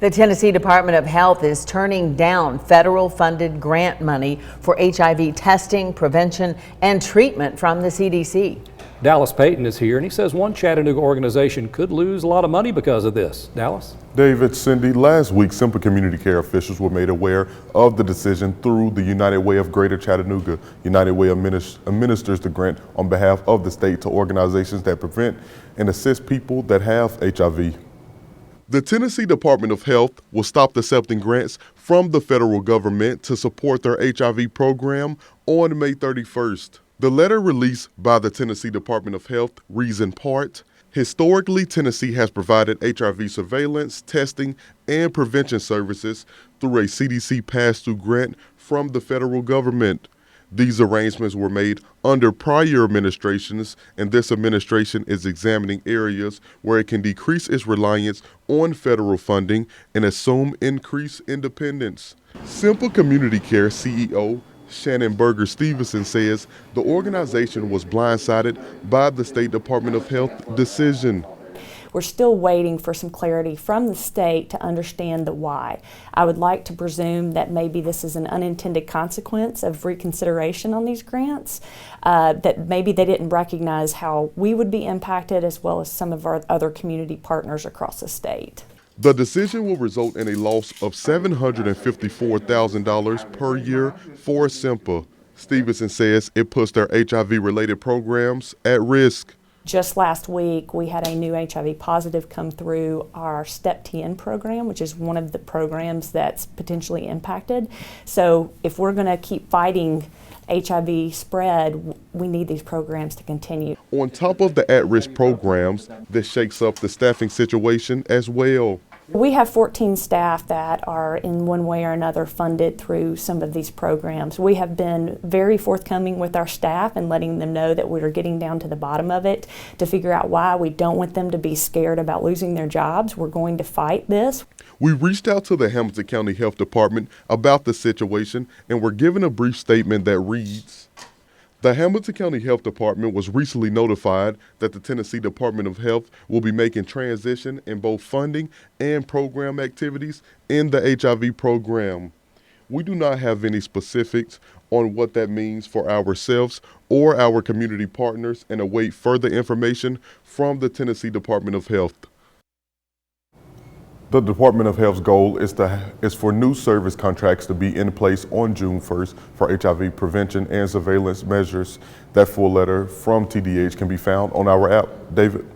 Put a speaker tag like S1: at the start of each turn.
S1: The Tennessee Department of Health is turning down federal funded grant money for HIV testing, prevention, and treatment from the CDC.
S2: Dallas Payton is here, and he says one Chattanooga organization could lose a lot of money because of this. Dallas?
S3: David, Cindy, last week, Simple Community Care officials were made aware of the decision through the United Way of Greater Chattanooga. United Way administers the grant on behalf of the state to organizations that prevent and assist people that have HIV. The Tennessee Department of Health will stop accepting grants from the federal government to support their HIV program on May 31st. The letter released by the Tennessee Department of Health reads in part, historically, Tennessee has provided HIV surveillance, testing, and prevention services through a CDC pass-through grant from the federal government. These arrangements were made under prior administrations, and this administration is examining areas where it can decrease its reliance on federal funding and assume increased independence. Simple Community Care CEO Shannon Berger Stevenson says the organization was blindsided by the State Department of Health decision.
S4: We're still waiting for some clarity from the state to understand the why. I would like to presume that maybe this is an unintended consequence of reconsideration on these grants, that maybe they didn't recognize how we would be impacted as well as some of our other community partners across the state.
S3: The decision will result in a loss of $754,000 per year for Simple. Stevenson says it puts their HIV-related programs at risk.
S4: Just last week, we had a new HIV positive come through our Step 10 program, which is one of the programs that's potentially impacted. So if we're going to keep fighting HIV spread, we need these programs to continue.
S3: On top of the at-risk programs, this shakes up the staffing situation as well.
S4: We have 14 staff that are in one way or another funded through some of these programs. We have been very forthcoming with our staff and letting them know that we're getting down to the bottom of it to figure out why. We don't want them to be scared about losing their jobs. We're going to fight this.
S3: We reached out to the Hamilton County Health Department about the situation and were given a brief statement that reads, the Hamilton County Health Department was recently notified that the Tennessee Department of Health will be making transition in both funding and program activities in the HIV program. We do not have any specifics on what that means for ourselves or our community partners and await further information from the Tennessee Department of Health. The Department of Health's goal is for new service contracts to be in place on June 1st for HIV prevention and surveillance measures. That full letter from TDH can be found on our app. David?